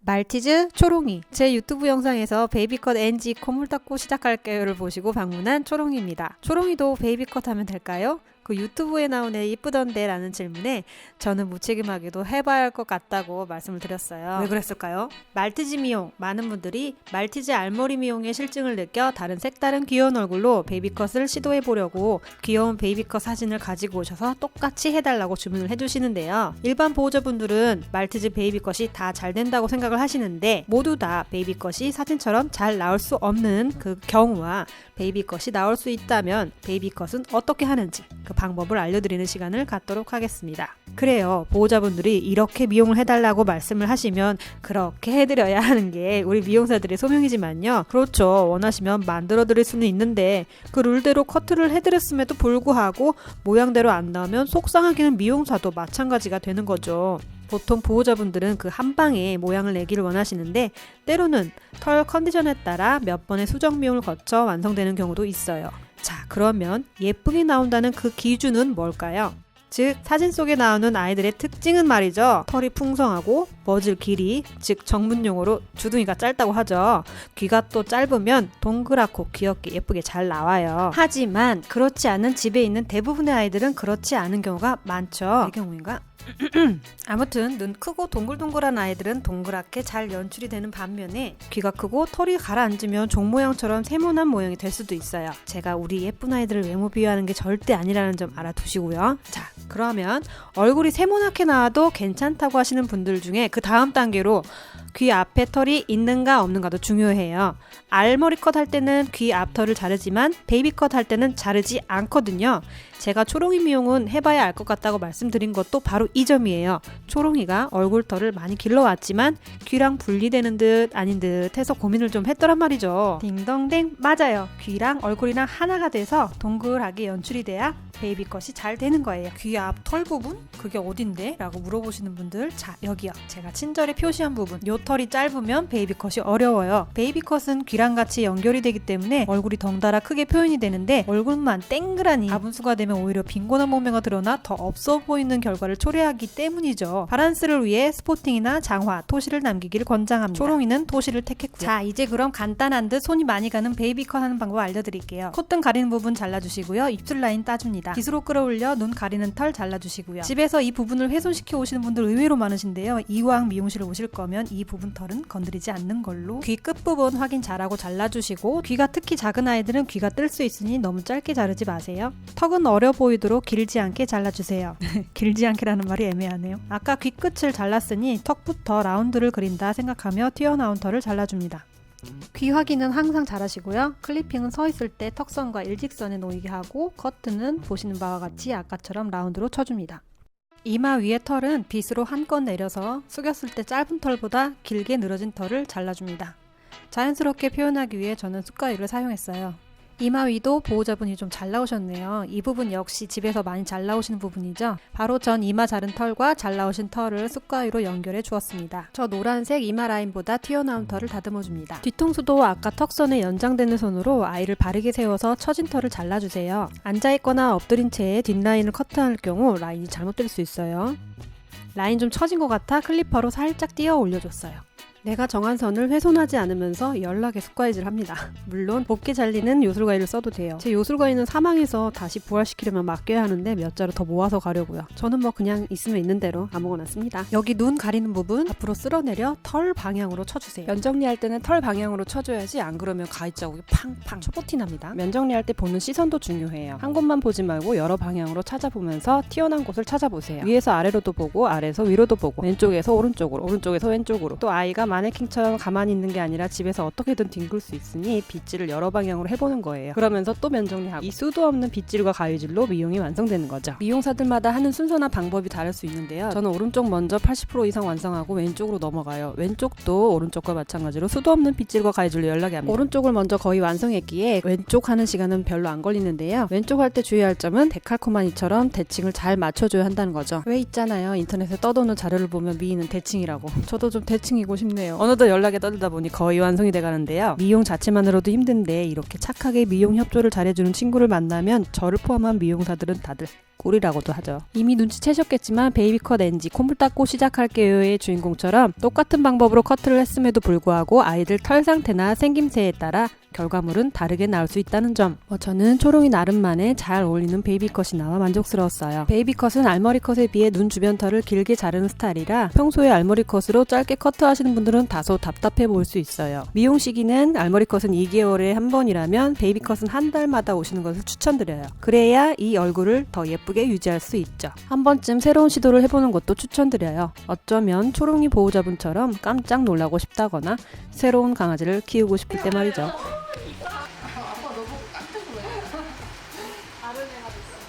말티즈 초롱이. 제 유튜브 영상에서 베이비컷 NG 콧물 닦고 시작할게요를 보시고 방문한 초롱이입니다. 초롱이도 베이비컷 하면 될까요? 그 유튜브에 나오네 이쁘던데 라는 질문에 저는 무책임하게도 해봐야 할 것 같다고 말씀을 드렸어요. 왜 그랬을까요? 말티즈 미용. 많은 분들이 말티즈 알머리 미용의 실증을 느껴 다른 색다른 귀여운 얼굴로 베이비컷을 시도해보려고 귀여운 베이비컷 사진을 가지고 오셔서 똑같이 해달라고 주문을 해주시는데요. 일반 보호자분들은 말티즈 베이비컷이 다 잘 된다고 생각을 하시는데 모두 다 베이비컷이 사진처럼 잘 나올 수 없는 그 경우와 베이비컷이 나올 수 있다면 베이비컷은 어떻게 하는지 그 방법을 알려드리는 시간을 갖도록 하겠습니다. 그래요. 보호자분들이 이렇게 미용을 해달라고 말씀을 하시면 그렇게 해드려야 하는 게 우리 미용사들의 소명이지만요. 그렇죠. 원하시면 만들어드릴 수는 있는데 그 룰대로 커트를 해드렸음에도 불구하고 모양대로 안 나오면 속상하기는 미용사도 마찬가지가 되는 거죠. 보통 보호자분들은 그 한 방에 모양을 내기를 원하시는데 때로는 털 컨디션에 따라 몇 번의 수정 미용을 거쳐 완성되는 경우도 있어요. 자, 그러면 예쁘게 나온다는 그 기준은 뭘까요? 즉 사진 속에 나오는 아이들의 특징은 말이죠. 털이 풍성하고 머질 길이, 즉 전문용어로 주둥이가 짧다고 하죠. 귀가 또 짧으면 동그랗고 귀엽게 예쁘게 잘 나와요. 하지만 그렇지 않은 집에 있는 대부분의 아이들은 그렇지 않은 경우가 많죠. 내 경우인가? 아무튼 눈 크고 동글동글한 아이들은 동그랗게 잘 연출이 되는 반면에 귀가 크고 털이 가라앉으면 종 모양처럼 세모난 모양이 될 수도 있어요. 제가 우리 예쁜 아이들을 외모 비유하는 게 절대 아니라는 점 알아두시고요. 자, 그러면 얼굴이 세모나게 나와도 괜찮다고 하시는 분들 중에 그 다음 단계로 귀 앞에 털이 있는가 없는가도 중요해요. 알머리컷 할 때는 귀 앞털을 자르지만 베이비컷 할 때는 자르지 않거든요. 제가 초롱이 미용은 해봐야 알 것 같다고 말씀드린 것도 바로 이 점이에요. 초롱이가 얼굴털을 많이 길러왔지만 귀랑 분리되는 듯 아닌 듯 해서 고민을 좀 했더란 말이죠. 딩동댕, 맞아요. 귀랑 얼굴이랑 하나가 돼서 동글하게 연출이 돼야 베이비컷이 잘 되는 거예요. 귀 앞 털 부분? 그게 어딘데? 라고 물어보시는 분들, 자, 여기요. 제가 친절히 표시한 부분. 요 털이 짧으면 베이비컷이 어려워요. 베이비컷은 귀랑 같이 연결이 되기 때문에 얼굴이 덩달아 크게 표현이 되는데 얼굴만 땡그라니 가분수가 되면 오히려 빈곤한 몸매가 드러나 더 없어 보이는 결과를 초래하기 때문이죠. 바란스를 위해 스포팅이나 장화, 토시를 남기기를 권장합니다. 초롱이는 토시를 택했고요. 자, 이제 그럼 간단한 듯 손이 많이 가는 베이비컷 하는 방법 알려드릴게요. 콧등 가리는 부분 잘라주시고요. 입술 라인 따줍니다. 빗으로 끌어올려 눈 가리는 털 잘라주시고요. 집에서 이 부분을 훼손시켜 오시는 분들 의외로 많으신데요. 이왕 미용실에 오실 거면 이 부분 털은 건드리지 않는 걸로 귀 끝부분 확인 잘하고 잘라주시고 귀가 특히 작은 아이들은 귀가 뜰 수 있으니 너무 짧게 자르지 마세요. 턱은 어려 보이도록 길지 않게 잘라주세요. 길지 않게라는 말이 애매하네요. 아까 귀 끝을 잘랐으니 턱부터 라운드를 그린다 생각하며 튀어나온 털을 잘라줍니다. 귀 확인은 항상 잘하시고요. 클리핑은 서 있을 때 턱선과 일직선에 놓이게 하고 커트는 보시는 바와 같이 아까처럼 라운드로 쳐줍니다. 이마 위의 털은 빗으로 한껏 내려서 숙였을 때 짧은 털보다 길게 늘어진 털을 잘라줍니다. 자연스럽게 표현하기 위해 저는 숟가위를 사용했어요. 이마 위도 보호자분이 좀 잘 나오셨네요. 이 부분 역시 집에서 많이 잘 나오시는 부분이죠. 바로 전 이마 자른 털과 잘 나오신 털을 숟가위로 연결해 주었습니다. 저 노란색 이마 라인보다 튀어나온 털을 다듬어 줍니다. 뒤통수도 아까 턱선에 연장되는 손으로 아이를 바르게 세워서 처진 털을 잘라주세요. 앉아있거나 엎드린 채에 뒷라인을 커트할 경우 라인이 잘못될 수 있어요. 라인 좀 처진 것 같아 클리퍼로 살짝 띄어 올려줬어요. 내가 정한 선을 훼손하지 않으면서 연락에 숟가위질 합니다. 물론 곱게 잘리는 요술가위를 써도 돼요. 제 요술가위는 사망해서 다시 부활시키려면 맡겨야 하는데 몇 자루 더 모아서 가려고요. 저는 뭐 그냥 있으면 있는 대로 아무거나 씁니다. 여기 눈 가리는 부분 앞으로 쓸어내려 털 방향으로 쳐주세요. 면 정리할 때는 털 방향으로 쳐줘야지 안 그러면 가위 자국이 팡팡 초보티 납니다. 면 정리할 때 보는 시선도 중요해요. 한 곳만 보지 말고 여러 방향으로 찾아보면서 튀어나온 곳을 찾아보세요. 위에서 아래로도 보고 아래에서 위로도 보고 왼쪽에서 오른쪽으로 오른쪽에서 왼쪽으로 또 아이가 마네킹처럼 가만히 있는 게 아니라 집에서 어떻게든 뒹굴 수 있으니 빗질을 여러 방향으로 해보는 거예요. 그러면서 또 면정리하고 이 수도 없는 빗질과 가위질로 미용이 완성되는 거죠. 미용사들마다 하는 순서나 방법이 다를 수 있는데요. 저는 오른쪽 먼저 80% 이상 완성하고 왼쪽으로 넘어가요. 왼쪽도 오른쪽과 마찬가지로 수도 없는 빗질과 가위질로 연락이 합니다. 오른쪽을 먼저 거의 완성했기에 왼쪽 하는 시간은 별로 안 걸리는데요. 왼쪽 할 때 주의할 점은 데칼코마니처럼 대칭을 잘 맞춰줘야 한다는 거죠. 왜 있잖아요. 인터넷에 떠도는 자료를 보면 미인은 대칭이라고. 저도 좀 대칭이고 싶네요. 어느덧 연락에 떠들다 보니 거의 완성이 돼가는데요. 미용 자체만으로도 힘든데 이렇게 착하게 미용 협조를 잘해주는 친구를 만나면 저를 포함한 미용사들은 다들 꿀이라고도 하죠. 이미 눈치채셨겠지만 베이비컷 NG 콧물 닦고 시작할게요의 주인공처럼 똑같은 방법으로 커트를 했음에도 불구하고 아이들 털 상태나 생김새에 따라 결과물은 다르게 나올 수 있다는 점. 저는 초롱이 나름만의 잘 어울리는 베이비컷이 나와 만족스러웠어요. 베이비컷은 알머리컷에 비해 눈 주변 털을 길게 자르는 스타일이라 평소에 알머리컷으로 짧게 커트하시는 분들은 다소 답답해 보일 수 있어요. 미용 시기는 알머리컷은 2개월에 한 번이라면 베이비컷은 한 달마다 오시는 것을 추천드려요. 그래야 이 얼굴을 더 예쁘게 유지할 수 있죠. 한 번쯤 새로운 시도를 해보는 것도 추천드려요. 어쩌면 초롱이 보호자분처럼 깜짝 놀라고 싶다거나 새로운 강아지를 키우고 싶을 때 말이죠. 아빠 너무 깜짝 놀래. 다른 애가 됐어.